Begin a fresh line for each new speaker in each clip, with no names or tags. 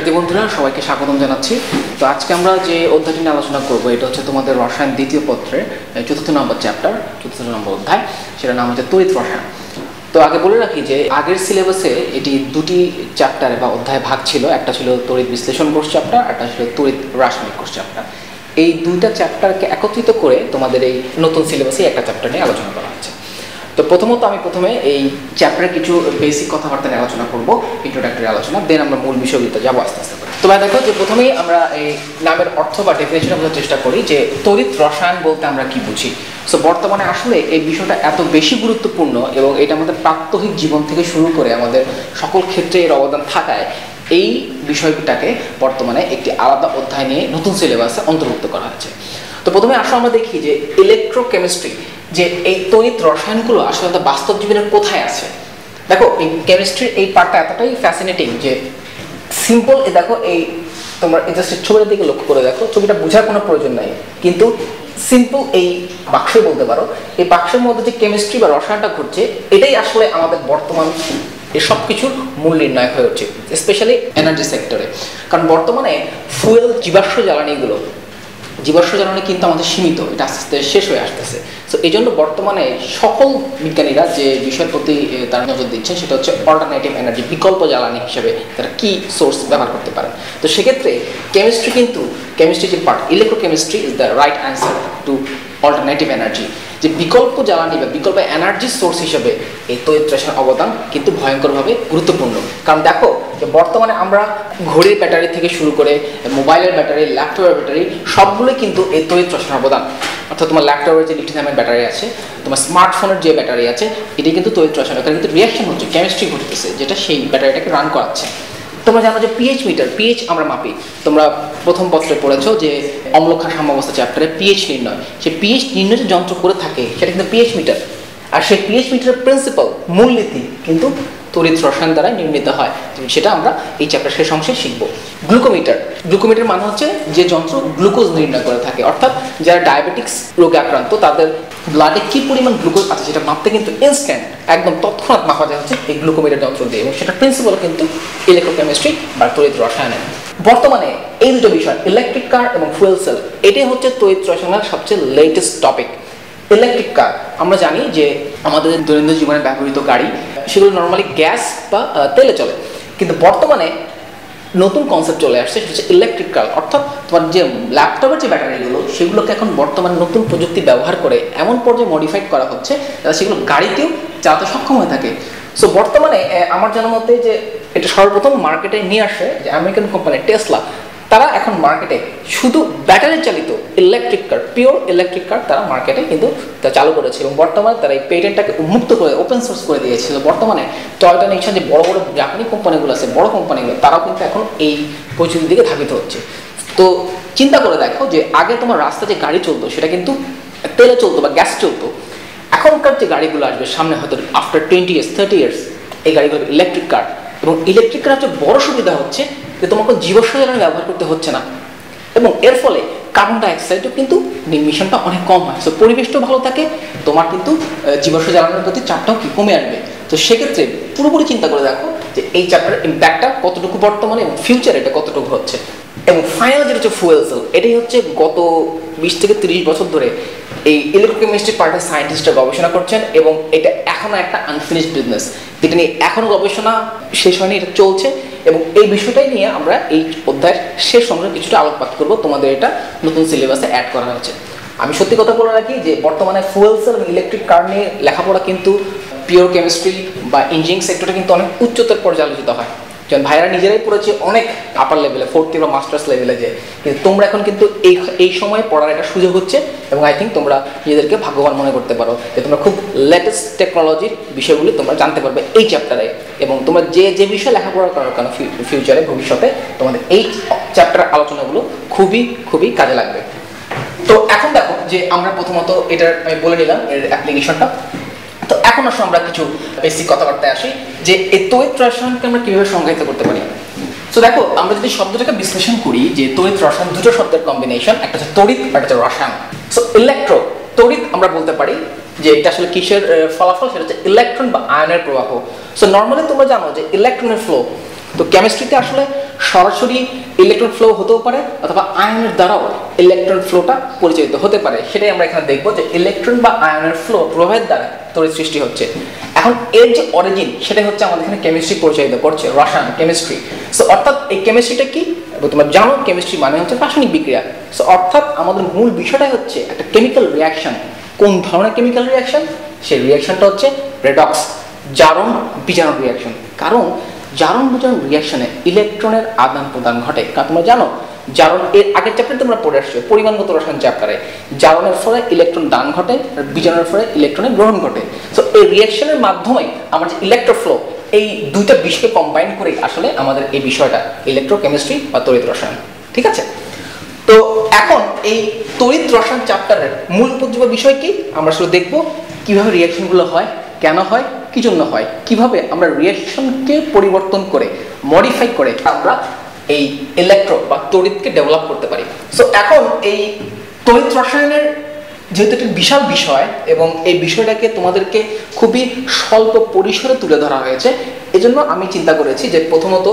শিক্ষার্থী বন্ধুরা সবাইকে স্বাগতম জানাচ্ছি। তো আজকে আমরা যে অধ্যায়টি নিয়ে আলোচনা করব এটা হচ্ছে তোমাদের রসায়ন দ্বিতীয় পত্রের চতুর্থ নম্বর চ্যাপ্টার, চতুর্থ নম্বর অধ্যায়, সেটার নাম হচ্ছে তড়িৎ রসায়ন। তো আগে বলে রাখি যে আগের সিলেবাসে এটি দুটি চ্যাপ্টারে বা অধ্যায় ভাগ ছিল, একটা ছিল তড়িৎ বিশ্লেষণ কোর্স চ্যাপ্টার, একটা ছিল তড়িৎ রাসায়নিক কোর্স চ্যাপ্টার। এই দুইটা চ্যাপ্টারকে একত্রিত করে তোমাদের এই নতুন সিলেবাসে একটা চ্যাপ্টার নিয়ে আলোচনা করা হচ্ছে। তো প্রথমত আমি প্রথমে এই চ্যাপ্টারের কিছু বেসিক কথাবার্তা নিয়ে আলোচনা করব, ইন্ট্রোডাক্টরি আলোচনা, দেন আমরা মূল বিষয়গুলোতে যাবো আস্তে আস্তে করে। তোমরা দেখো যে প্রথমেই আমরা এই নামের অর্থ বা ডেফিনেশন বোঝার চেষ্টা করি যে তড়িৎ রসায়ন বলতে আমরা কি বুঝি। সো বর্তমানে আসলে এই বিষয়টা এত বেশি গুরুত্বপূর্ণ এবং এটা আমাদের প্রাত্যহিক জীবন থেকে শুরু করে আমাদের সকল ক্ষেত্রে এর অবদান থাকায় এই বিষয়টাকে বর্তমানে একটি আলাদা অধ্যায় নিয়ে নতুন সিলেবাসে অন্তর্ভুক্ত করা হয়েছে। তো প্রথমে আসলে আমরা দেখি যে ইলেকট্রোকেমিস্ট্রি, যে এই তড়িৎ রসায়নগুলো আসলে বাস্তব জীবনের কোথায় আছে। দেখো এই কেমিস্ট্রির এই পার্টটা এতটাই ফ্যাসিনেটিং যে সিম্পল, দেখো এই তোমরা জাস্ট ছবিটার দিকে লক্ষ্য করে দেখো, ছবিটা বোঝার কোনো প্রয়োজন নাই, কিন্তু সিম্পল এই বাক্সই বলতে পারো, এই বাক্সের মধ্যে যে কেমিস্ট্রি বা রসায়নটা ঘটছে এটাই আসলে আমাদের বর্তমান এই সব কিছুর মূল নির্ণায়ক হয়ে উঠছে, স্পেশালি এনার্জি সেক্টরে। কারণ বর্তমানে ফুয়েল জীবাশ্ম জ্বালানি কিন্তু আমাদের সীমিত, এটা আস্তে আস্তে শেষ হয়ে আসতেছে। সো এই জন্য বর্তমানে সকল বিজ্ঞানীরা যে বিষয়ের প্রতি তারা নজর দিচ্ছেন সেটা হচ্ছে অল্টারনেটিভ এনার্জি, বিকল্প জ্বালানি হিসেবে তারা কি সোর্স ব্যবহার করতে পারেন। তো সেক্ষেত্রে কেমিস্ট্রি যে part, electrochemistry is the right answer to alternative energy, যে বিকল্প জ্বালানি বা বিকল্প এনার্জি সোর্স হিসেবে এই তড়িৎ রসায়নের অবদান কিন্তু ভয়ঙ্করভাবে গুরুত্বপূর্ণ। কারণ দেখো যে বর্তমানে আমরা ঘড়ির ব্যাটারি থেকে শুরু করে মোবাইলের ব্যাটারি, ল্যাপটপের ব্যাটারি, সবগুলোই কিন্তু এই তড়িৎ রসায়নের অবদান। অর্থাৎ তোমার ল্যাপটপের যে লিথিয়ামের ব্যাটারি আছে, তোমার স্মার্টফোনের যে ব্যাটারি আছে, এটি কিন্তু তড়িৎ রসায়ন, এখানে কিন্তু রিয়াকশন হচ্ছে, কেমিস্ট্রি ঘটতেছে, যেটা সেই ব্যাটারিটাকে রান করাচ্ছে। তোমরা জানো যে পিএইচ মিটার, পিএইচ আমরা মাপি, তোমরা প্রথম পত্রে পড়েছো যে অম্লক্ষার সাম্যাবস্থা চ্যাপ্টারে পিএইচ নির্ণয়, সেই পিএইচ নির্ণয় যে যন্ত্র করে থাকে সেটা কিন্তু পিএইচ মিটার। আর সেই পিএইচ মিটারের প্রিন্সিপাল, মূলনীতি কিন্তু তড়িৎ রসায়ন দ্বারা নির্মিত হয়, সেটা আমরা এই চ্যাপ্টার শেষ অংশে শিখব। গ্লুকোমিটার মানে হচ্ছে যে যন্ত্র গ্লুকোজ নির্ণয় করে থাকে, অর্থাৎ যারা ডায়াবেটিক্স রোগে আক্রান্ত তাদের ব্লাডে কি পরিমাণ গ্লুকোজ আছে সেটা মাপতে কিন্তু ইনস্ট্যান্ট, একদম তৎক্ষণাৎ মাপা যায় হচ্ছে এই গ্লুকোমিটার যন্ত্র দিয়ে, এবং সেটা প্রিন্সিপাল কিন্তু ইলেকট্রোকেমিস্ট্রি বা তড়িৎ রসায়নের। বর্তমানে এই দুটো বিষয়, ইলেকট্রিক কার এবং ফুয়েল সেল, এটাই হচ্ছে তড়িৎ রসায়নের সবচেয়ে লেটেস্ট টপিক। ইলেকট্রিক কার আমরা জানি যে আমাদের দৈনন্দিন জীবনে ব্যবহৃত গাড়ি, সেগুলো নর্মালি গ্যাস বা তেলে চলে, কিন্তু বর্তমানে নতুন কনসেপ্ট চলে আসছে, সেটা হচ্ছে ইলেকট্রিক কার। অর্থাৎ তোমার যে ল্যাপটপের যে ব্যাটারিগুলো সেগুলোকে এখন বর্তমানে নতুন প্রযুক্তি ব্যবহার করে এমন পর্যায়ে মডিফাইড করা হচ্ছে যাতে সেগুলো গাড়িতেও চালাতে সক্ষম হয়ে থাকে। সো বর্তমানে আমার জানার মতে যে এটা সর্বপ্রথম মার্কেটে নিয়ে আসে যে আমেরিকান কোম্পানি টেসলা, তারা এখন মার্কেটে শুধু ব্যাটারি চালিত ইলেকট্রিক কার, পিওর ইলেকট্রিক কার তারা মার্কেটে কিন্তু তা চালু করেছে, এবং বর্তমানে তারা এই পেটেন্টটাকে উন্মুক্ত করে ওপেন সোর্স করে দিয়েছিল। বর্তমানে টয়োটা, নিশান যে বড় বড় জাপানি কোম্পানিগুলো আছে, বড় কোম্পানিগুলো, তারাও কিন্তু এখন এই প্রযুক্তির দিকে ধাবিত হচ্ছে। তো চিন্তা করে দেখো যে আগে তোমার রাস্তা যে গাড়ি চলতো সেটা কিন্তু তেলে চলতো বা গ্যাস চলতো, এখনকার যে গাড়িগুলো আসবে সামনে হয়তো আফটার 20 years 30 years, এই গাড়িগুলো ইলেকট্রিক কার। এবং ইলেকট্রিক কার হচ্ছে বড় সুবিধা হচ্ছে যে তোমাকে জীবাশ্ম জ্বালানি ব্যবহার করতে হচ্ছে না, এবং এর ফলে কার্বন ডাইঅক্সাইডও কিন্তু নির্মিশনটা অনেক কম হয়। সো পরিবেশটাও ভালো থাকে, তোমার কিন্তু জীবাশ্ম জ্বালানির প্রতি চাপটাও কি কমে আসবে। তো সেক্ষেত্রে পুরোপুরি চিন্তা করে দেখো যে এই চ্যাপ্টারের ইম্প্যাক্টটা কতটুকু বর্তমানে এবং ফিউচারে এটা কতটুকু হচ্ছে। এবং ফাইনাল যেটা হচ্ছে ফুয়েল সেল, এটাই হচ্ছে গত 20 থেকে 30 বছর ধরে এই ইলেকট্রোকেমিস্ট্রি পার্টের সায়েন্টিস্টরা গবেষণা করছেন, এবং এটা এখনও একটা আনফিনিশড বিজনেস, এটা নিয়ে এখনও গবেষণা শেষ হয়নি, এটা চলছে। এবং এই বিষয়টাই নিয়ে আমরা এই অধ্যায়ের শেষ অংশে কিছুটা আলোকপাত করবো, তোমাদের এটা নতুন সিলেবাসে অ্যাড করা হয়েছে। আমি সত্যি কথা বলে রাখি যে বর্তমানে ফুয়েল সেল এবং ইলেকট্রিক কার নিয়ে লেখাপড়া কিন্তু পিওর কেমিস্ট্রি বা ইঞ্জিনিয়ারিং সেক্টরে কিন্তু অনেক উচ্চতর পর্যায়ে আলোচিত হয়, যেমন ভাইরা নিজেরাই পড়েছে অনেক আপার লেভেলে, 4th বা মাস্টার্স লেভেলে, যে কিন্তু তোমরা এখন কিন্তু এই সময় পড়ার একটা সুযোগ হচ্ছে, এবং আই থিঙ্ক তোমরা নিজেদেরকে ভাগ্যবান মনে করতে পারো যে তোমরা খুব লেটেস্ট টেকনোলজির বিষয়গুলি তোমরা জানতে পারবে এই চ্যাপ্টারে, এবং তোমরা যে বিষয়ে লেখাপড়া করার কারণ ফিউচারে ভবিষ্যতে তোমাদের এই চ্যাপ্টারের আলোচনাগুলো খুবই কাজে লাগবে। তো এখন দেখো যে আমরা প্রথমত এটার আমি বলে নিলাম এর অ্যাপ্লিকেশনটা। তো এখন আসলে আমরা কিছু বেসিক কথাবার্তায় আসি যে এই তড়িৎ রসায়নকে আমরা কীভাবে সংজ্ঞায়িত করতে পারি। তো দেখো আমরা যদি শব্দটাকে বিশ্লেষণ করি যে তড়িৎ রসায়ন দুটো শব্দের কম্বিনেশন, একটা হচ্ছে তড়িৎ আর একটা হচ্ছে রসায়ন। সো ইলেকট্রো, তড়িৎ আমরা বলতে পারি যে এটা আসলে কিসের ফলাফল, সেটা হচ্ছে ইলেকট্রন বা আয়নের প্রবাহ। সো নর্মালি তোমরা জানো যে ইলেকট্রনের ফ্লো, তো কেমিস্ট্রিতে আসলে সরাসরি ইলেকট্রন ফ্লো হতেও পারে অথবা আয়নের দ্বারাও ইলেকট্রন ফ্লোটা পরিচালিত হতে পারে। সেটাই আমরা এখানে দেখব যে ইলেকট্রন বা আয়নের ফ্লো প্রবাহের দ্বারা তড়িৎ সৃষ্টি হচ্ছে। এখন এর যে অরিজিন সেটাই হচ্ছে আমাদের এখানে কেমিস্ট্রি পরিচালিত করছে, রসায়ন, কেমিস্ট্রি। সো অর্থাৎ এই কেমিস্ট্রিটা কি, তোমরা জানো কেমিস্ট্রি মানে হচ্ছে রাসায়নিক বিক্রিয়া। সো অর্থাৎ আমাদের মূল বিষয়টাই হচ্ছে একটা কেমিক্যাল রিয়াকশন। কোন ধরনের কেমিক্যাল রিয়াকশন? সেই রিয়াকশনটা হচ্ছে রেডক্স, জারণ বিজারণ রিয়াকশন। কারণ জারণ বিজারণ রিয়াকশনে ইলেকট্রনের আদান প্রদান ঘটে। কারণ তোমরা জানো জারণ এর আগের চ্যাপ্টারে তোমরা পড়ে আসছো পরিমাণগত রসায়ন চ্যাপ্টারে, জারণের ফলে ইলেকট্রন দান ঘটে আর বিজারণের ফলে ইলেকট্রনের গ্রহণ ঘটে। সো এই রিয়াকশনের মাধ্যমে আমার যে ইলেকট্রোফ্লো, এই দুইটা বিষয়কে কম্বাইন করে আসলে আমাদের এই বিষয়টা ইলেকট্রোকেমিস্ট্রি বা তড়িৎ রসায়ন। ঠিক আছে, তো এখন এই তড়িৎ রসায়ন চ্যাপ্টারের মূল উপজীব্য বিষয় কি আমরা আসলে দেখবো কিভাবে রিয়াকশনগুলো হয়, কেন হয়, কি জন্য হয়, কিভাবে আমরা রিয়াকশনকে পরিবর্তন করে মডিফাই করে আমরা এই ইলেকট্রো বা তড়িৎকে ডেভেলপ করতে পারি। সো এখন এই তড়িৎ রসায়নের যেহেতু একটা বিশাল বিষয় এবং এই বিষয়টাকে তোমাদেরকে খুবই স্বল্প পরিসরে তুলে ধরা হয়েছে, এজন্য আমি চিন্তা করেছি যে প্রথমত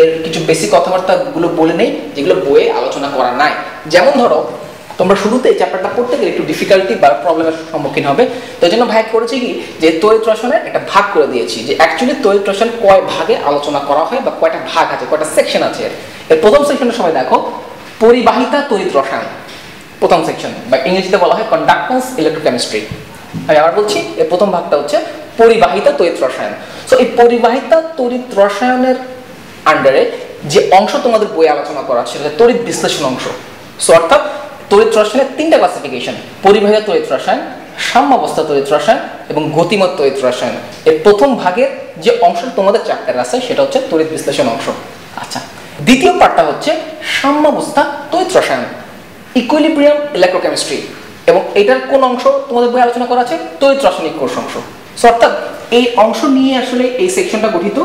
এর কিছু বেসিক কথাবার্তাগুলো বলে নেই যেগুলো বইয়ে আলোচনা করা নাই। যেমন ধরো তোমরা শুরুতে এই চ্যাপ্টারটা পড়তে গেলে একটু ডিফিকাল্টি বা প্রবলেমের সম্মুখীন হবে, তো এই জন্য ভাগ করেছি কি যে তড়িৎ রসায়নের একটা ভাগ করে দিয়েছি যে অ্যাকচুয়ালি তড়িৎ রসায়ন কয় ভাগে আলোচনা করা হয় বা কয়টা ভাগ আছে, কয়টা সেকশন আছে। এর প্রথম সেকশনের সময় দেখো পরিবাহিতা তড়িৎ রসায়ন, প্রথম সেকশন বা ইংরেজিতে বলা হয় কন্ডাক্টেন্স ইলেকট্রোকেমিস্ট্রি। আমি আবার বলছি এর প্রথম ভাগটা হচ্ছে পরিবাহিতা তড়িৎ রসায়ন। সো এই পরিবাহিতা তড়িৎ রসায়নের আন্ডারে যে অংশ তোমাদের বই আলোচনা করা সেটা তড়িৎ বিশ্লেষণ অংশ। সো অর্থাৎ তড়িৎ রসায়নের তিনটা ক্লাসিফিকেশন, পরিবাহিতা তড়িৎ রসায়ন, সাম্যাবস্থা তড়িৎ রসায়ন এবং গতিমত তড়িৎ রসায়ন। এর প্রথম ভাগের যে অংশ তোমাদের চ্যাপ্টারে আছে সেটা হচ্ছে তড়িৎ বিশ্লেষণ অংশ। আচ্ছা, দ্বিতীয় পার্টটা হচ্ছে সাম্যাবস্থা তড়িৎ রসায়ন, ইকুইলিব্রিয়াম ইলেকট্রোকেমিস্ট্রি, এবং এটার কোন অংশ তোমাদের বই আলোচনা করা আছে? তড়িৎ রাসায়নিক কোষ অংশ। সো অর্থাৎ এই অংশ নিয়ে আসলে এই সেকশনটা গঠিত,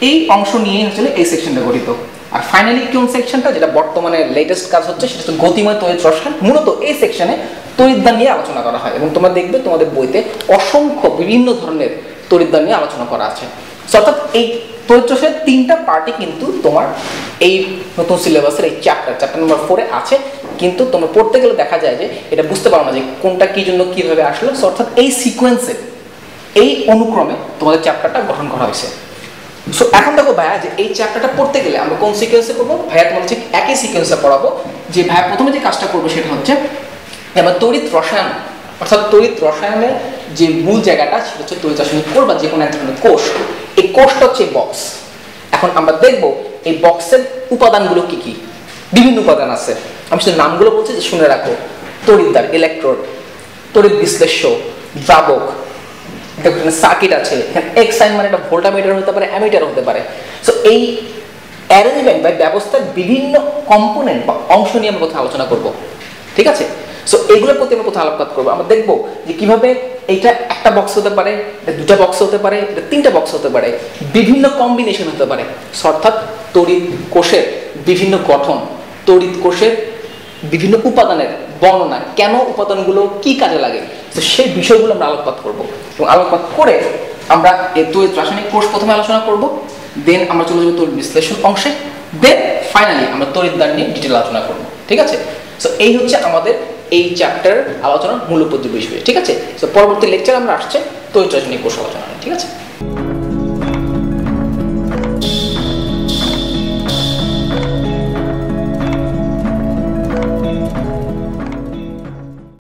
এই অংশ নিয়ে আসলে এই সেকশনটা গঠিত। আর ফাইনালি কোন সেকশনটা যেটা বর্তমানে লেটেস্ট কাজ হচ্ছে সেটা হচ্ছে গতিময় তড়িৎ রসায়ন। মূলত এই সেকশনে তড়িৎদ্বার নিয়ে আলোচনা করা হয় এবং তোমরা দেখবে তোমাদের বইতে অসংখ্য বিভিন্ন ধরনের তড়িৎদ্বার নিয়ে আলোচনা করা আছে। সো অর্থাৎ এই তড়িৎ রসায়নের তিনটা পার্টি কিন্তু তোমার এই নতুন সিলেবাসের এই চ্যাপ্টার নম্বর 4 এ আছে, কিন্তু তোমরা পড়তে গেলে দেখা যায় যে এটা বুঝতে পারো না যে কোনটা কি জন্য কিভাবে আসলো। সো অর্থাৎ এই সিকোয়েন্সে, এই অনুক্রমে তোমাদের চ্যাপ্টারটা গঠন করা হয়েছে। সো এখন দেখো ভাইয়া যে এই চ্যাপ্টারটা পড়তে গেলে আমরা কোন সিকোয়েন্সে পড়বো? ভাইয়া তোমাদের ঠিক একই সিকোয়েন্সে পড়াবো। যে ভাইয়া প্রথমে যে কাজটা করবো সেটা হচ্ছে আমরা তড়িৎ রসায়ন, অর্থাৎ তড়িৎ রসায়নের যে মূল জায়গাটা সেটা হচ্ছে তড়িৎ রাসায়নিক কোষ বা যে কোনো এক ধরনের কোষ। এই কোষটা হচ্ছে বক্স। এখন আমরা দেখবো এই বক্সের উপাদানগুলো কি কি। বিভিন্ন উপাদান আছে, আমি শুধু নামগুলো বলছি যে শুনে রাখো। তড়িৎদ্বার ইলেকট্রোড, তড়িৎ বিশ্লেষ্য, দ্রাবক, এখানে সার্কিট আছে, এখানে এক্স সাইন মানে একটা ভোল্টামিটার হতে পারে, অ্যামিটার হতে পারে। সো এই অ্যারেঞ্জমেন্ট বা ব্যবস্থার বিভিন্ন কম্পোনেন্ট বা অংশ নিয়ে আমরা কোথাও আলোচনা করব। ঠিক আছে, সো এইগুলোর প্রতি আমরা কোথাও আলোকপাত করবো। আমরা দেখবো যে কিভাবে এইটা একটা বক্স হতে পারে, এটা দুটা বক্স হতে পারে, এটা তিনটা বক্স হতে পারে, বিভিন্ন কম্বিনেশন হতে পারে। অর্থাৎ তড়িৎ কোষের বিভিন্ন গঠন, তড়িৎ কোষের বিভিন্ন উপাদানের বর্ণনা, কেন উপাদানগুলো কি কাজে লাগে, তো সেই বিষয়গুলো আমরা আলোকপাত করব। এবং আলোকপাত করে আমরা এই তড়িৎ রাসায়নিক কোষ প্রথমে আলোচনা করব, দেন আমরা চলে যাবো তড়িৎ বিশ্লেষণ অংশে, দেন ফাইনালি আমরা তড়িৎদ্বার নিয়ে ডিটেল আলোচনা করব। ঠিক আছে, সো এই হচ্ছে আমাদের এই চ্যাপ্টারের আলোচনার মূল উপযোগী বিষয়। ঠিক আছে, সো পরবর্তী লেকচার আমরা আসছে তড়িৎ রাসায়নিক কোষ আলোচনা। ঠিক আছে।